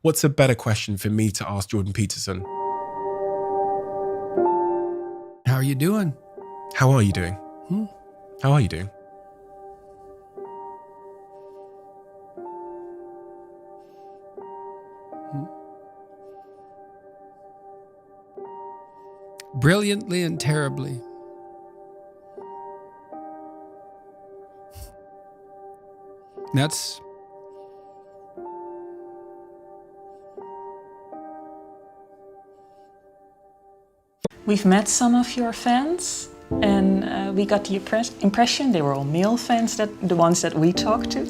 what's a better question for me to ask Jordan Peterson? How are you doing? How are you doing? How are you doing? Brilliantly and terribly. That's We've met some of your fans, and we got the impression they were all male fans, the ones that we talked to,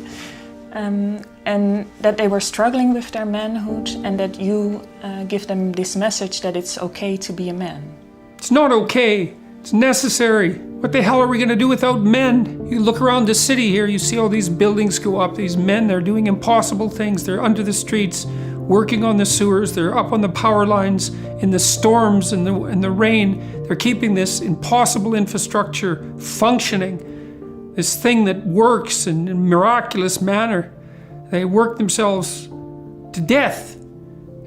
and that they were struggling with their manhood, and that you give them this message that it's okay to be a man. It's not okay. It's necessary. What the hell are we going to do without men? You look around the city here, you see all these buildings go up. These men, they're doing impossible things. They're under the streets, working on the sewers. They're up on the power lines in the storms and the rain. They're keeping this impossible infrastructure functioning. This thing that works in a miraculous manner. They work themselves to death,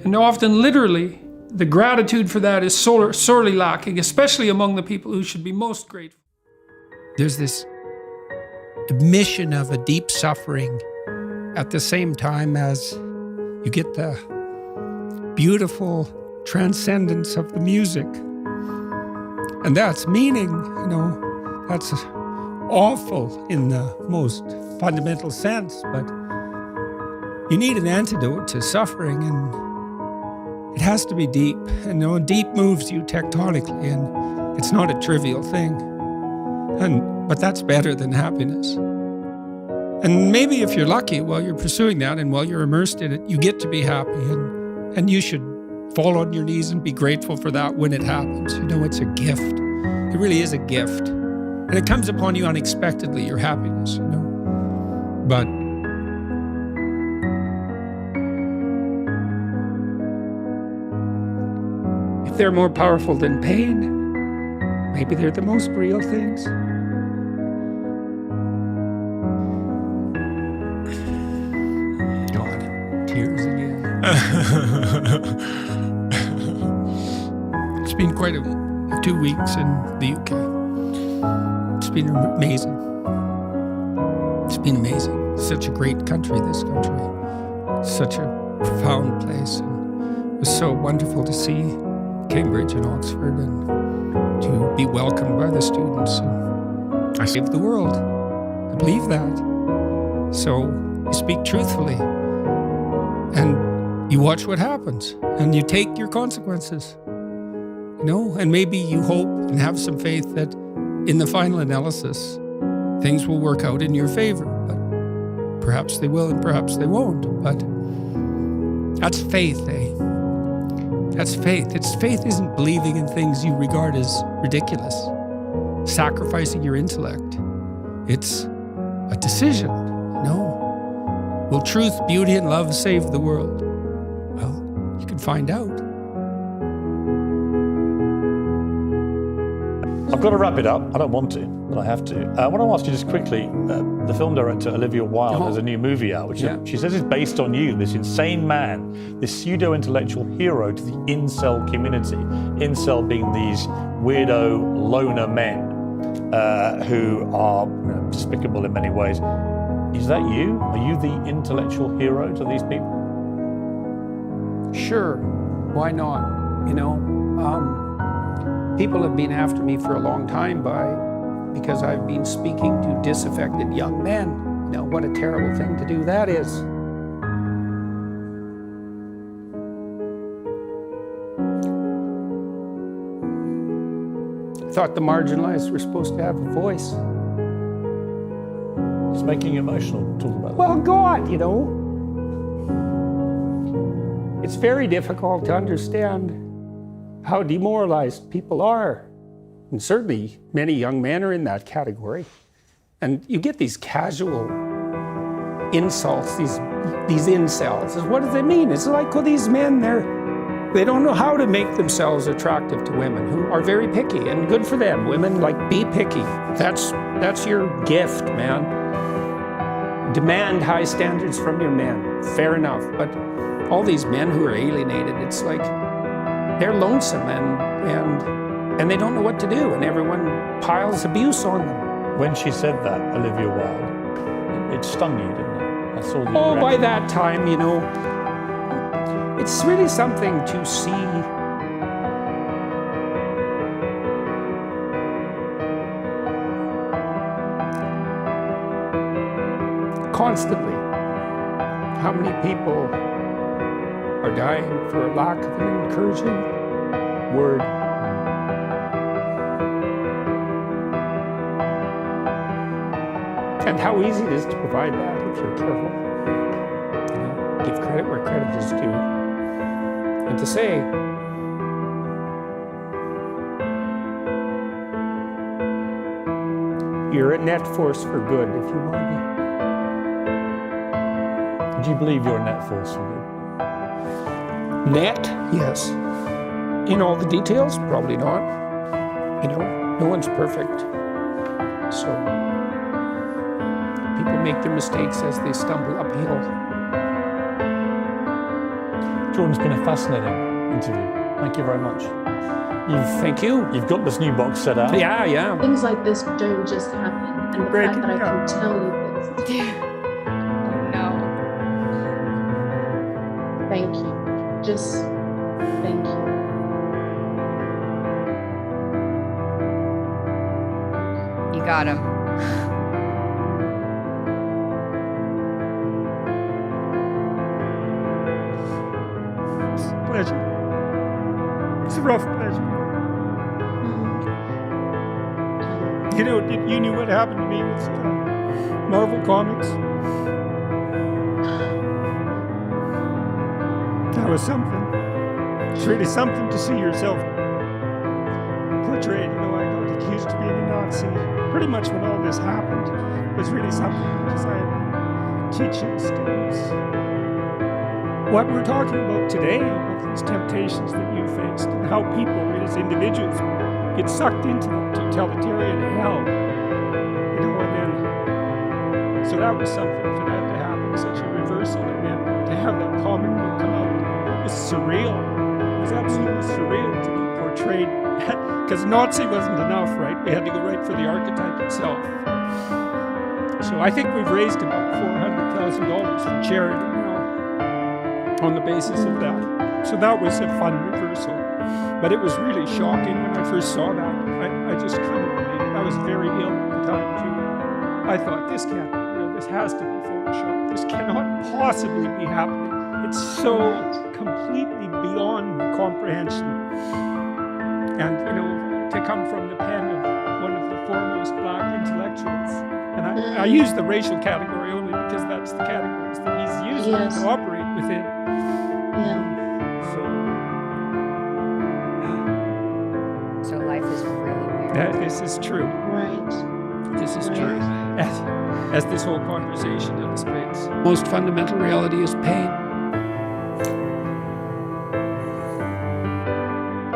and often literally. The gratitude for that is sorely lacking, especially among the people who should be most grateful. There's this admission of a deep suffering at the same time as you get the beautiful transcendence of the music. And that's meaning, that's awful in the most fundamental sense, but you need an antidote to suffering, and it has to be deep. And deep moves you tectonically, and it's not a trivial thing. But that's better than happiness. And maybe if you're lucky while you're pursuing that and while you're immersed in it, you get to be happy, and you should fall on your knees and be grateful for that when it happens. It's a gift. It really is a gift. And it comes upon you unexpectedly, your happiness, But if they're more powerful than pain, maybe they're the most real things. God, tears again. It's been quite 2 weeks in the UK. It's been amazing. It's been amazing. Such a great country, this country. Such a profound place. And it was so wonderful to see Cambridge and Oxford, and to be welcomed by the students. And I saved the world. I believe that. So you speak truthfully, and you watch what happens, and you take your consequences. And maybe you hope and have some faith that in the final analysis, things will work out in your favor. But perhaps they will, and perhaps they won't. But that's faith, eh? That's faith. Faith isn't believing in things you regard as ridiculous, sacrificing your intellect. It's a decision. No. Will truth, beauty, and love save the world? Well, you can find out. I've got to wrap it up. I don't want to, but I have to. I want to ask you just quickly, the film director Olivia Wilde has a new movie out, which she says is based on you, this insane man, this pseudo-intellectual hero to the incel community. Incel being these weirdo loner men who are despicable in many ways. Is that you? Are you the intellectual hero to these people? Sure, why not? People have been after me for a long time because I've been speaking to disaffected young men. What a terrible thing to do that is. I thought the marginalized were supposed to have a voice. It's making you emotional talking about that. Well, God, it's very difficult to understand how demoralized people are. And certainly many young men are in that category. And you get these casual insults, these incels. What does it mean? It's like, well, these men, they don't know how to make themselves attractive to women who are very picky, and good for them. Women, be picky. That's your gift, man. Demand high standards from your men. Fair enough. But all these men who are alienated, it's like they're lonesome and they don't know what to do, and everyone piles abuse on them. When she said that, Olivia Wilde, it stung you, didn't it? I saw the Oh, by reaction. that time, you know, it's really something to see constantly how many people are dying for lack of an encouraging word. And how easy it is to provide that if you're careful. You know, give credit where credit is due. And to say, you're a net force for good if you want to be. Do you believe you're a net force for good? Net, yes. In all the details, probably not. You know, no one's perfect. So people make their mistakes as they stumble uphill. Jordan's been a fascinating interview. Thank you very much. Thank you. You've got this new box set out. Yeah. Things like this don't just happen, and the fact that I can tell you this. No. Thank you. Just thank you. You got him. Pleasure. It's a rough pleasure. You know, you knew what happened to me with Marvel Comics. That was something. It's really something to see yourself portrayed. You know, I got accused of being a Nazi pretty much when all this happened. It was really something because I had been teaching students. What we're talking about today, about these temptations that you faced, and how people as individuals get sucked into that totalitarian hell. You know, and then, so that was something for that to happen, such a reversal, and then to have that comic book come out, it was surreal. It was absolutely surreal to be portrayed, because Nazi wasn't enough, right? We had to go right for the archetype itself. So I think we've raised about $400,000 for charity now, on the basis of that. So that was a fun reversal. But it was really shocking when I first saw that. I just couldn't believe it. I was very ill at the time, too. I thought, this can't be real. This has to be Photoshop. This cannot possibly be happening. It's so completely beyond comprehension. And, you know, to come from the pen of one of the foremost black intellectuals. And I use the racial category only because that's the categories that he's using to operate within. So life is really weird. This is true. Right. This is true. As this whole conversation illustrates. Most fundamental reality is pain.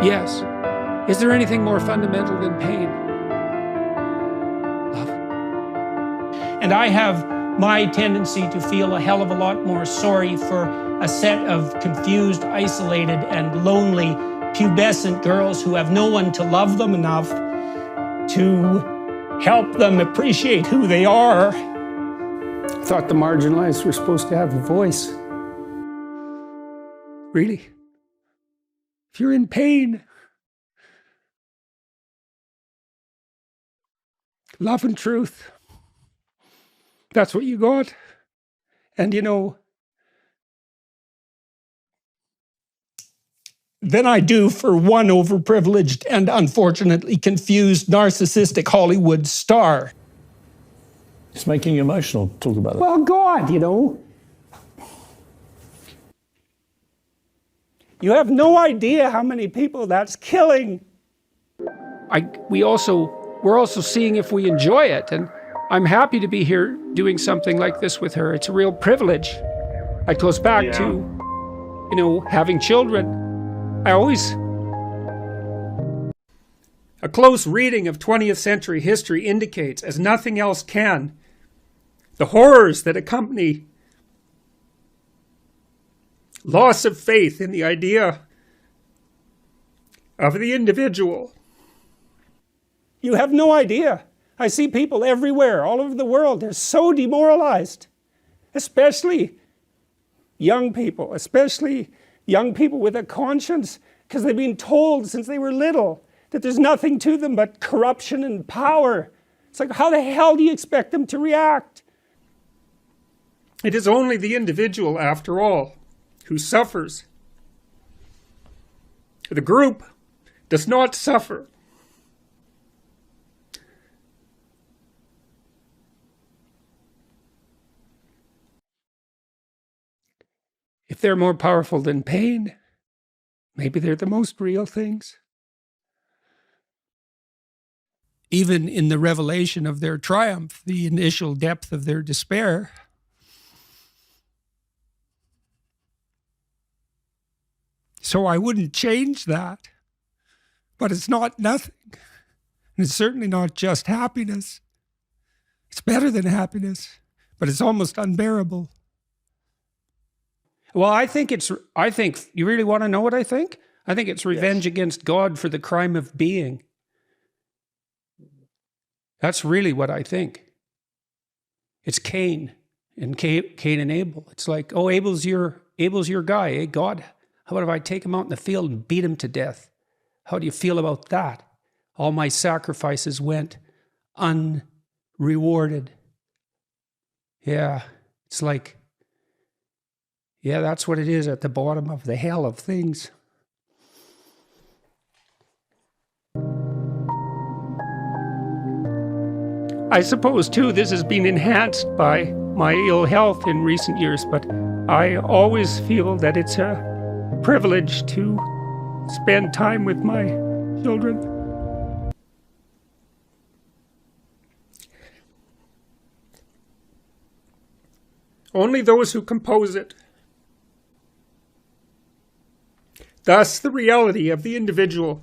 Yes. Is there anything more fundamental than pain? Love. And I have my tendency to feel a hell of a lot more sorry for a set of confused, isolated, and lonely pubescent girls who have no one to love them enough to help them appreciate who they are. I thought the marginalized were supposed to have a voice. Really? If you're in pain, love and truth, that's what you got. And you know, than I do for one overprivileged and unfortunately confused narcissistic Hollywood star. It's making you emotional to talk about it. Well, God, you know. You have no idea how many people that's killing. We're also seeing if we enjoy it, and I'm happy to be here doing something like this with her. It's a real privilege. It goes back to, you know, having children. A close reading of 20th century history indicates, as nothing else can, the horrors that accompany loss of faith in the idea of the individual. You have no idea. I see people everywhere, all over the world. They're so demoralized, especially young people with a conscience, because they've been told since they were little that there's nothing to them but corruption and power. It's like, how the hell do you expect them to react? It is only the individual, after all, who suffers. The group does not suffer. If they're more powerful than pain, maybe they're the most real things. Even in the revelation of their triumph, the initial depth of their despair, so I wouldn't change that. But it's not nothing. And it's certainly not just happiness. It's better than happiness, but it's almost unbearable. Well, I think you really want to know what I think? I think it's revenge against God for the crime of being. That's really what I think. It's Cain and Cain and Abel. It's like, oh, Abel's your guy, eh? God, how about if I take him out in the field and beat him to death? How do you feel about that? All my sacrifices went unrewarded. Yeah, it's like, yeah, that's what it is at the bottom of the hell of things. I suppose, too, this has been enhanced by my ill health in recent years, but I always feel that it's a privilege to spend time with my children. Only those who compose it. Thus, the reality of the individual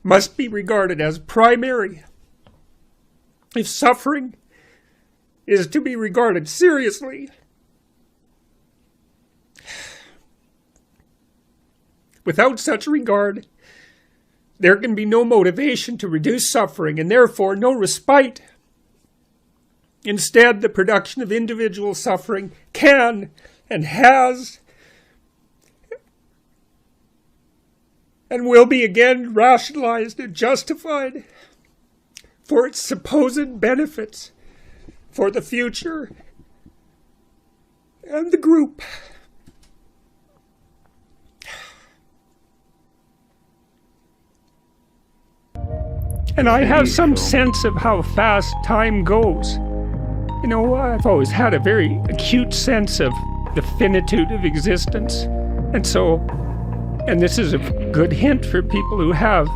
must be regarded as primary. If suffering is to be regarded seriously, without such regard, there can be no motivation to reduce suffering and therefore no respite. Instead, the production of individual suffering can and has and will be again rationalized and justified for its supposed benefits for the future and the group. And I have some sense of how fast time goes. You know, I've always had a very acute sense of the finitude of existence. And this is a good hint for people who have